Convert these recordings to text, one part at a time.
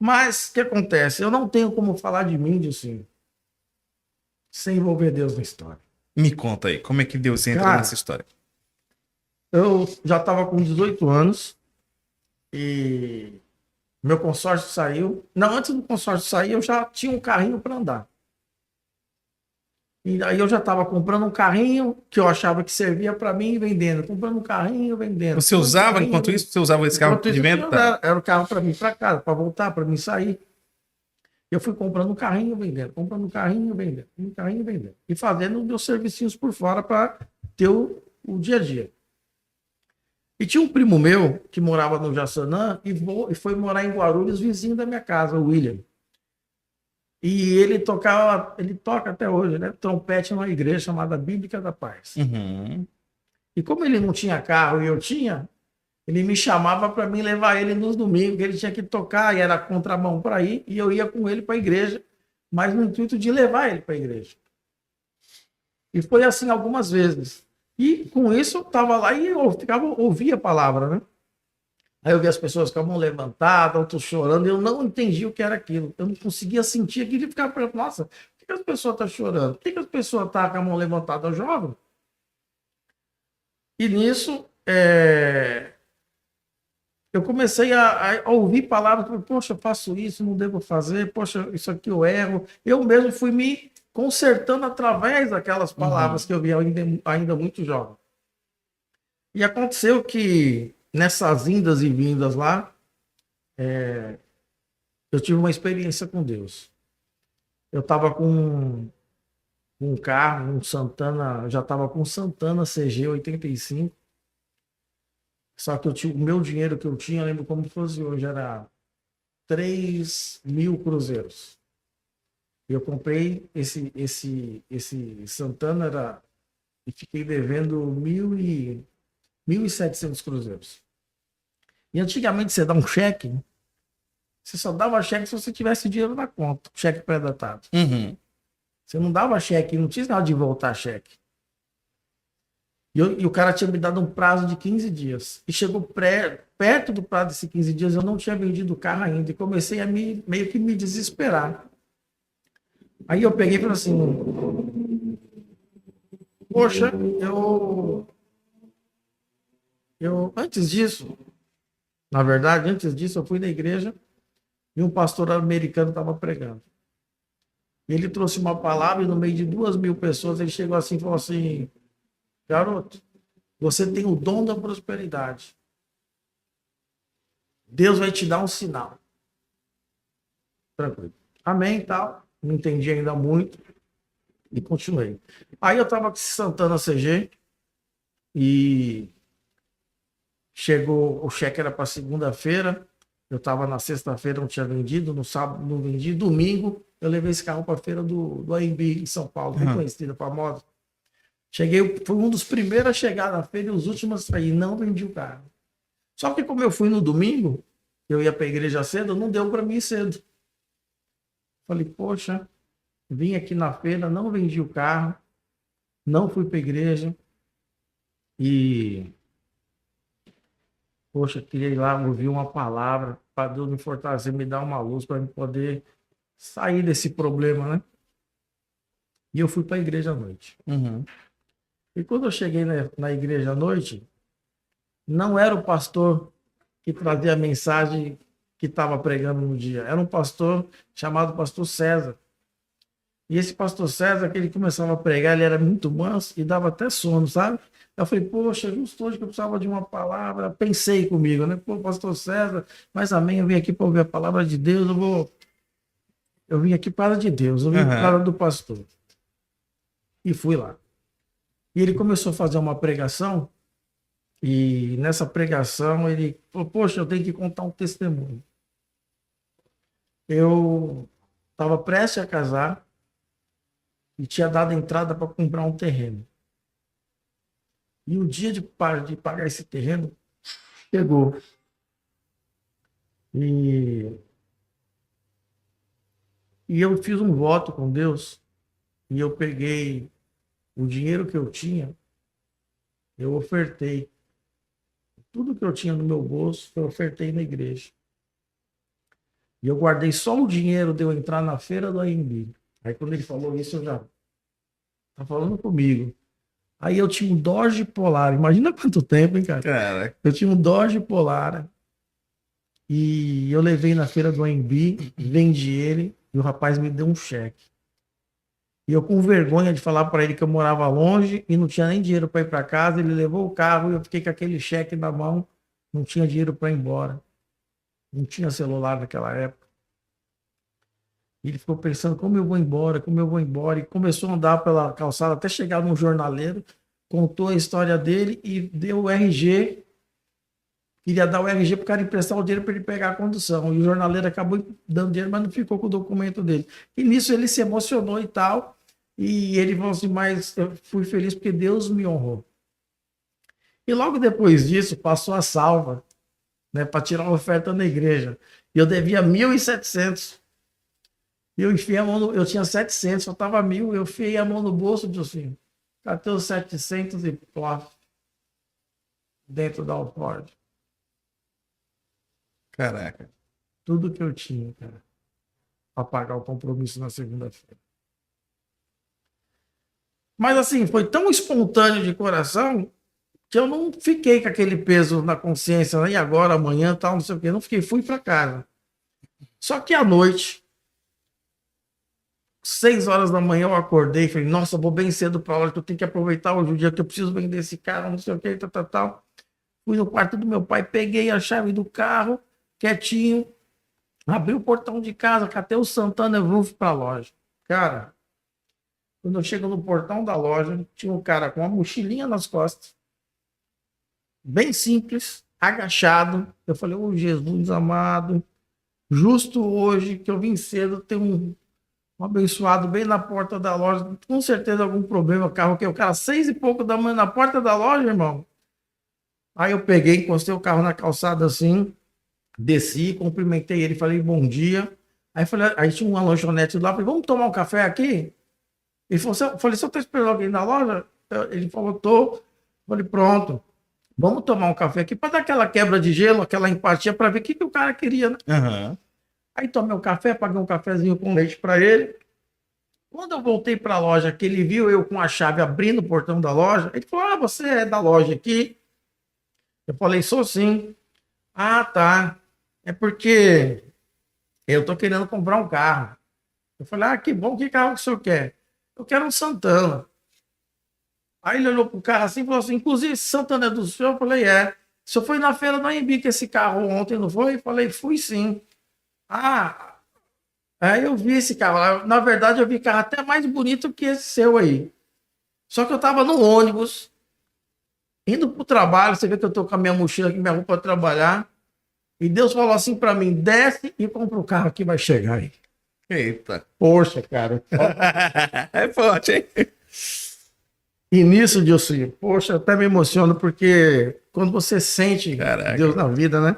Mas o que acontece? Eu não tenho como falar de mim, assim, sem envolver Deus na história. Me conta aí, como é que Deus entra nessa Cara, história? eu já estava com 18 anos e meu consórcio saiu. Não, antes do consórcio sair, eu já tinha um carrinho para andar. E aí eu já estava comprando um carrinho que eu achava que servia para mim e vendendo. Comprando um carrinho, vendendo. Você Comprando um usava, carrinho, enquanto vendendo. isso, você usava esse carro Enquanto de isso, venda? Tá. era o carro para mim para casa, para voltar, para mim sair. Eu fui comprando um carrinho, vendendo. Comprando um carrinho, vendendo. Um carrinho, vendendo. E fazendo meus servicinhos por fora para ter o dia a dia. E tinha um primo meu que morava no Jaçanã e foi morar em Guarulhos, vizinho da minha casa, o William. E ele tocava, ele toca até hoje, né? Trompete numa igreja chamada Bíblica da Paz. Uhum. E como ele não tinha carro e eu tinha, ele me chamava para mim levar ele nos domingos, que ele tinha que tocar e era contramão para ir, e eu ia com ele para a igreja, mas no intuito de levar ele para a igreja. E foi assim algumas vezes. E com isso eu estava lá e eu ficava, ouvia a palavra, né? Aí eu vi as pessoas com a mão levantada, outros chorando, e eu não entendi o que era aquilo. Eu não conseguia sentir aquilo e ficava pensando, nossa, por que as pessoas estão chorando? Por que as pessoas estão com a mão levantada? Eu jogo. E nisso, eu comecei a ouvir palavras, poxa, eu faço isso, não devo fazer, poxa, isso aqui eu erro. Eu mesmo fui me consertando através daquelas palavras Uhum. que eu vi ainda muito jovem. E aconteceu que nessas indas e vindas lá, eu tive uma experiência com Deus. Eu estava com um carro, um Santana, já estava com um Santana CG 85, só que o meu dinheiro que eu tinha, eu lembro como fosse hoje, era 3.000 cruzeiros. Eu comprei esse Santana e fiquei devendo 1.700 cruzeiros. E antigamente você dá um cheque, você só dava cheque se você tivesse dinheiro na conta, cheque pré-datado. Uhum. Você não dava cheque, não tinha nada de voltar cheque. E o cara tinha me dado um prazo de 15 dias. E chegou perto do prazo desses 15 dias, eu não tinha vendido o carro ainda. E comecei a meio que me desesperar. Aí eu peguei e falei assim: poxa, antes disso, na verdade, antes disso, eu fui na igreja e um pastor americano estava pregando. E ele trouxe uma palavra e no meio de 2.000 pessoas ele chegou assim e falou assim: garoto, você tem o dom da prosperidade. Deus vai te dar um sinal. Tranquilo. Amém, tal. Não entendi ainda muito e continuei. Aí eu estava com Santana CG e chegou, o cheque era para segunda-feira, eu estava na sexta-feira, não tinha vendido, no sábado não vendi, domingo eu levei esse carro para a feira do AMB em São Paulo, bem Uhum. conhecida, famosa. Cheguei, fui um dos primeiros a chegar na feira e os últimos a sair, não vendi o carro. Só que como eu fui no domingo, eu ia para a igreja cedo, não deu para mim ir cedo. Falei, poxa, vim aqui na feira, não vendi o carro, não fui para a igreja e, poxa, queria ir lá ouvir uma palavra para Deus me fortalecer, me dar uma luz para eu poder sair desse problema, né? E eu fui para a igreja à noite. Uhum. E quando eu cheguei na igreja à noite, não era o pastor que trazia a mensagem que estava pregando no dia, era um pastor chamado Pastor César. E esse pastor César, que ele começava a pregar, ele era muito manso e dava até sono, sabe? Eu falei, poxa, justo hoje que eu precisava de uma palavra, pensei comigo, né? Pô, pastor César, mas amém, eu vim aqui para ouvir a palavra de Deus, eu vim aqui para de Deus, eu vim para Uhum. do pastor. E fui lá. E ele começou a fazer uma pregação, e nessa pregação ele falou, poxa, eu tenho que contar um testemunho. Eu estava prestes a casar e tinha dado entrada para comprar um terreno. E o dia de pagar esse terreno chegou. E, e eu fiz um voto com Deus e eu peguei o dinheiro que eu tinha, eu ofertei. Tudo que eu tinha no meu bolso, eu ofertei na igreja. E eu guardei só o dinheiro de eu entrar na feira do AMB. Aí quando ele falou isso, eu já... Tá falando comigo. Aí eu tinha um Dodge Polara. Imagina quanto tempo, hein, cara? Caraca. Eu tinha um Dodge Polara. E eu levei na feira do AMB, vendi ele, e o rapaz me deu um cheque. E eu com vergonha de falar para ele que eu morava longe e não tinha nem dinheiro para ir para casa, ele levou o carro e eu fiquei com aquele cheque na mão, não tinha dinheiro para ir embora. Não tinha celular naquela época. E ele ficou pensando como eu vou embora, como eu vou embora, e começou a andar pela calçada até chegar num jornaleiro, contou a história dele e deu o RG. Queria dar o RG para o cara emprestar o dinheiro para ele pegar a condução. E o jornaleiro acabou dando dinheiro, mas não ficou com o documento dele. E nisso ele se emocionou e tal. E ele falou assim, mas eu fui feliz porque Deus me honrou. E logo depois disso, passou a salva, né, para tirar uma oferta na igreja. E eu devia 1.700. E eu enfiei a mão no... Eu tinha 700, só estava 1.000. Eu enfiei a mão no bolso, Dilcinho. Catei os 700 e plof, dentro da Alford. Caraca. Tudo que eu tinha, cara, para pagar o compromisso na segunda-feira. Mas assim, foi tão espontâneo de coração que eu não fiquei com aquele peso na consciência, né? E agora, amanhã, tal, não sei o quê. Não fiquei, fui para casa. Só que à noite, 6 horas da manhã, eu acordei e falei, nossa, vou bem cedo para a loja, que eu tenho que aproveitar hoje o dia que eu preciso vender esse carro, não sei o quê, tal. Fui no quarto do meu pai, peguei a chave do carro, quietinho, abri o portão de casa, catei o Santana Roof para a loja. Cara, quando eu chego no portão da loja, tinha um cara com uma mochilinha nas costas, bem simples, agachado. Eu falei, ô Jesus amado, justo hoje que eu vim cedo, tem um abençoado bem na porta da loja, com certeza algum problema, carro que o cara 6 e pouco da manhã na porta da loja, irmão. Aí eu peguei, encostei o carro na calçada assim, desci, cumprimentei ele, falei bom dia. Aí tinha uma lanchonete lá, falei, vamos tomar um café aqui? Ele falou, falei, você tá esperando alguém na loja? Ele falou, tô. Falei, pronto, vamos tomar um café aqui para dar aquela quebra de gelo, aquela empatia, para ver o que o cara queria, né? Aham. Aí tomei um café, paguei um cafezinho com leite para ele. Quando eu voltei para a loja, que ele viu eu com a chave abrindo o portão da loja, ele falou, ah, você é da loja aqui? Eu falei, sou sim. Ah, tá. É porque eu tô querendo comprar um carro. Eu falei, ah, que bom, que carro que o senhor quer? Eu quero um Santana. Aí ele olhou pro carro assim e falou assim, inclusive esse Santana é do senhor? Eu falei, é. O senhor foi na feira do AMB com esse carro ontem, não foi? Eu falei, fui sim. Ah, aí eu vi esse carro. Na verdade, eu vi carro até mais bonito que esse seu aí. Só que eu tava no ônibus, indo pro trabalho, você vê que eu tô com a minha mochila aqui, minha roupa para trabalhar. E Deus falou assim para mim, desce e compra o carro que vai chegar aí. Eita. Poxa, cara. É forte, hein? E nisso, Dilson, poxa, eu até me emociono, porque quando você sente Caraca. Deus na vida, né?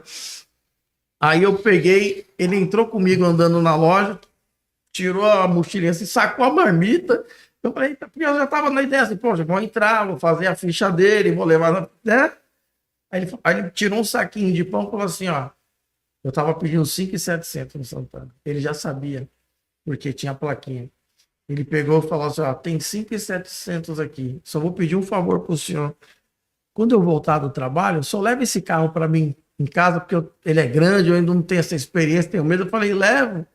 Aí eu peguei, ele entrou comigo andando na loja, tirou a mochilinha assim, sacou a marmita. Eu falei, porque eu já estava na ideia assim, poxa, vou entrar, vou fazer a ficha dele, vou levar, né? Aí ele tirou um saquinho de pão e falou assim, ó, eu tava pedindo 5.700 no Santana. Ele já sabia, porque tinha a plaquinha. Ele pegou e falou assim, ó, tem 5.700 aqui, só vou pedir um favor pro senhor. Quando eu voltar do trabalho, só leva esse carro para mim em casa, porque ele é grande, eu ainda não tenho essa experiência, tenho medo. Eu falei, levo.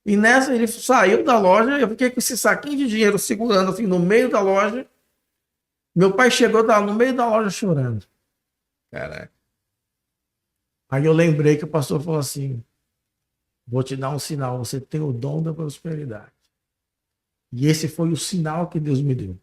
E nessa ele saiu da loja, eu fiquei com esse saquinho de dinheiro segurando assim no meio da loja. Meu pai chegou no meio da loja chorando. Caraca. Aí eu lembrei que o pastor falou assim, vou te dar um sinal, você tem o dom da prosperidade. E esse foi o sinal que Deus me deu.